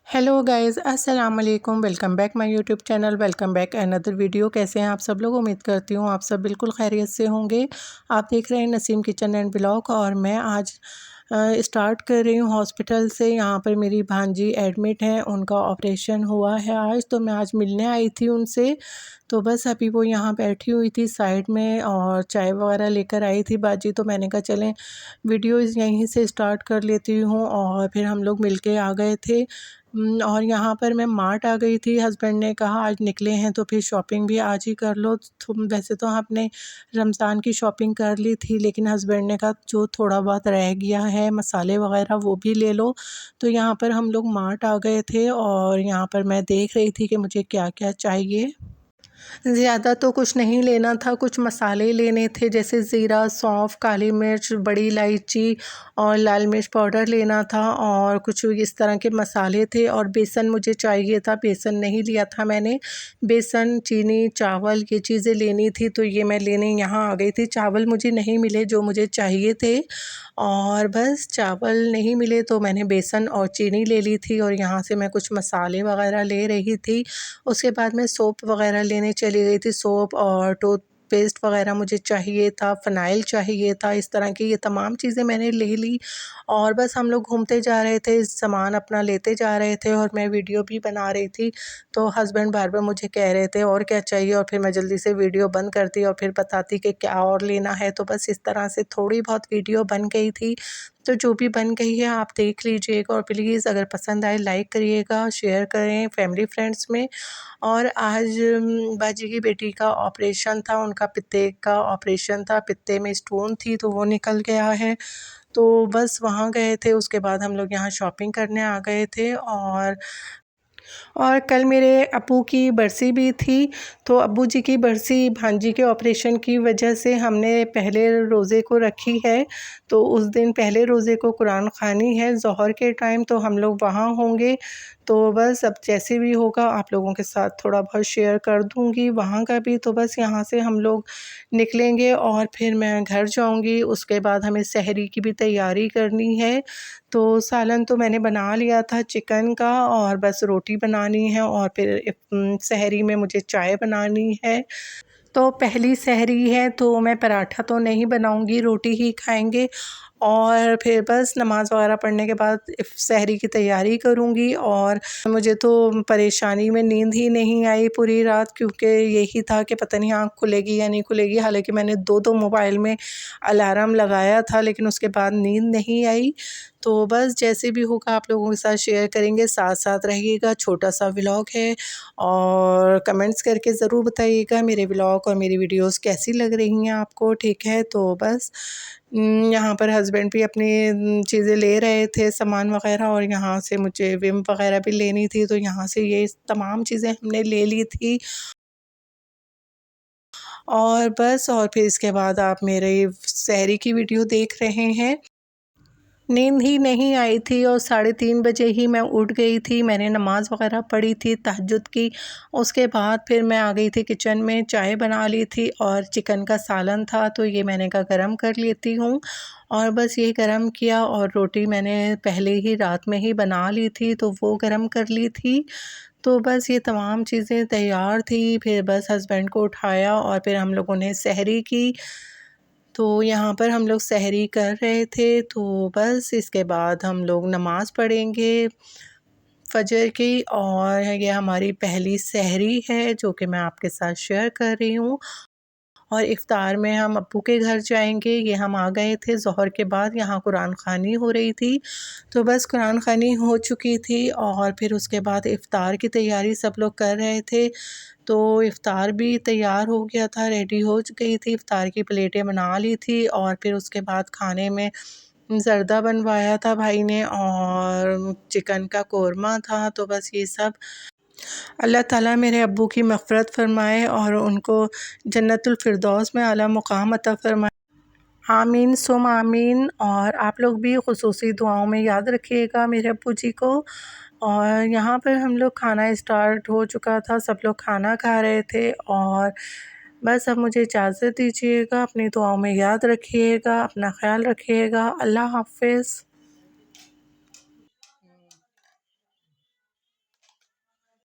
Hello guys, अस्सलाम वालेकुम। Welcome back my YouTube channel. Welcome back another video. कैसे हैं आप सब लोग? उम्मीद करती हूँ आप सब बिल्कुल खैरियत से होंगे। आप देख रहे हैं नसीम किचन एंड ब्लॉग और मैं आज स्टार्ट कर रही हूँ हॉस्पिटल से। यहाँ पर मेरी भांजी एडमिट हैं, उनका ऑपरेशन हुआ है आज, तो मैं आज मिलने आई थी उनसे। तो बस अभी वो यहाँ बैठी हुई थी साइड में और चाय वगैरह लेकर आई थी बाजी। तो मैंने कहा चलें वीडियो यहीं से स्टार्ट कर लेती हूँ और फिर हम लोग मिलके आ गए थे। और यहाँ पर मैं मार्ट आ गई थी। हस्बैंड ने कहा आज निकले हैं तो फिर शॉपिंग भी आज ही कर लो। तुम वैसे तो हमने रमज़ान की शॉपिंग कर ली थी, लेकिन हस्बैंड ने कहा जो थोड़ा बहुत रह गया है मसाले वगैरह वो भी ले लो। तो यहाँ पर हम लोग मार्ट आ गए थे और यहाँ पर मैं देख रही थी कि मुझे क्या क्या चाहिए। ज़्यादा तो कुछ नहीं लेना था, कुछ मसाले लेने थे जैसे ज़ीरा, सौंफ, काली मिर्च, बड़ी इलायची और लाल मिर्च पाउडर लेना था और कुछ इस तरह के मसाले थे। और बेसन मुझे चाहिए था, बेसन नहीं लिया था मैंने। बेसन, चीनी, चावल ये चीज़ें लेनी थी, तो ये मैं लेने यहाँ आ गई थी। चावल मुझे नहीं मिले जो मुझे चाहिए थे और बस चावल नहीं मिले तो मैंने बेसन और चीनी ले ली थी और यहाँ से मैं कुछ मसाले वगैरह ले रही थी। उसके बाद मैं सोप वगैरह लेने चली गई थी। सोप और टूथपेस्ट वगैरह मुझे चाहिए था, फ़िनाइल चाहिए था, इस तरह की ये तमाम चीज़ें मैंने ले ली। और बस हम लोग घूमते जा रहे थे, सामान अपना लेते जा रहे थे और मैं वीडियो भी बना रही थी। तो हस्बैंड बार बार मुझे कह रहे थे और क्या चाहिए, और फिर मैं जल्दी से वीडियो बंद करती और फिर बताती कि क्या और लेना है। तो बस इस तरह से थोड़ी बहुत वीडियो बन गई थी। तो जो भी बन गई है आप देख लीजिएगा और प्लीज़ अगर पसंद आए लाइक करिएगा, शेयर करें फैमिली फ्रेंड्स में। और आज बाजी की बेटी का ऑपरेशन था, उनका पित्ते का ऑपरेशन था, पित्ते में स्टोन थी तो वो निकल गया है। तो बस वहाँ गए थे, उसके बाद हम लोग यहाँ शॉपिंग करने आ गए थे। और कल मेरे अप्पू की बरसी भी थी, तो अब्बू जी की बरसी भांजी के ऑपरेशन की वजह से हमने पहले रोज़े को रखी है। तो उस दिन पहले रोज़े को कुरान ख़वानी है ज़ोहर के टाइम, तो हम लोग वहाँ होंगे। तो बस अब जैसे भी होगा आप लोगों के साथ थोड़ा बहुत शेयर कर दूँगी वहाँ का भी। तो बस यहाँ से हम लोग निकलेंगे और फिर मैं घर जाऊँगी। उसके बाद हमें सहरी की भी तैयारी करनी है। तो सालन तो मैंने बना लिया था चिकन का और बस रोटी बनानी है और फिर सहरी में मुझे चाय बनानी है। तो पहली सहरी है तो मैं पराठा तो नहीं बनाऊँगी, रोटी ही खाएँगे और फिर बस नमाज़ वगैरह पढ़ने के बाद सहरी की तैयारी करूँगी। और मुझे तो परेशानी में नींद ही नहीं आई पूरी रात, क्योंकि यही था कि पता नहीं आँख खुलेगी या नहीं खुलेगी। हालांकि मैंने दो मोबाइल में अलार्म लगाया था, लेकिन उसके बाद नींद नहीं आई। तो बस जैसे भी होगा आप लोगों के साथ शेयर करेंगे, साथ साथ रहिएगा। छोटा सा व्लॉग है और कमेंट्स करके ज़रूर बताइएगा मेरे व्लॉग और मेरी वीडियोस कैसी लग रही हैं आपको, ठीक है। तो बस यहाँ पर हस्बैंड भी अपनी चीज़ें ले रहे थे सामान वगैरह और यहाँ से मुझे विम वगैरह भी लेनी थी, तो यहाँ से ये तमाम चीज़ें हमने ले ली थी। और बस और फिर इसके बाद आप मेरे सहरी की वीडियो देख रहे हैं। नींद ही नहीं आई थी और 3:30 बजे ही मैं उठ गई थी। मैंने नमाज़ वग़ैरह पढ़ी थी तहज्जुद की। उसके बाद फिर मैं आ गई थी किचन में, चाय बना ली थी और चिकन का सालन था तो ये मैंने कहा गरम कर लेती हूँ। और बस ये गरम किया और रोटी मैंने पहले ही रात में ही बना ली थी तो वो गरम कर ली थी। तो बस ये तमाम चीज़ें तैयार थी। फिर बस हस्बैंड को उठाया और फिर हम लोगों ने सहरी की। तो यहाँ पर हम लोग सहरी कर रहे थे, तो बस इसके बाद हम लोग नमाज़ पढ़ेंगे फ़जर की। और ये हमारी पहली सहरी है जो कि मैं आपके साथ शेयर कर रही हूँ। और इफ़्तार में हम अप्पू के घर जाएँगे। ये हम आ गए थे ज़ोहर के बाद, यहाँ कुरान ख़वानी हो रही थी। तो बस कुरान ख़वानी हो चुकी थी और फिर उसके बाद इफ़्तार की तैयारी सब लोग कर रहे थे। तो इफ़्तार भी तैयार हो गया था, रेडी हो गई थी, इफ़्तार की प्लेटें बना ली थी। और फिर उसके बाद खाने में ज़र्दा बनवाया था भाई ने और चिकन का कोरमा था। तो बस ये सब। अल्लाह ताला मेरे अब्बू की मग़फ़िरत फ़रमाए और उनको जन्नतुल फ़िरदौस में आला मुक़ाम अता फ़रमाए। आमीन सुम आमीन। और आप लोग भी ख़ुसूसी दुआओं में याद रखिएगा मेरे अब्बू जी को। और यहाँ पर हम लोग खाना स्टार्ट हो चुका था, सब लोग खाना खा रहे थे। और बस अब मुझे इजाज़त दीजिएगा, अपनी दुआओं में याद रखिएगा, अपना ख़्याल रखिएगा। अल्लाह हाफ़िज़।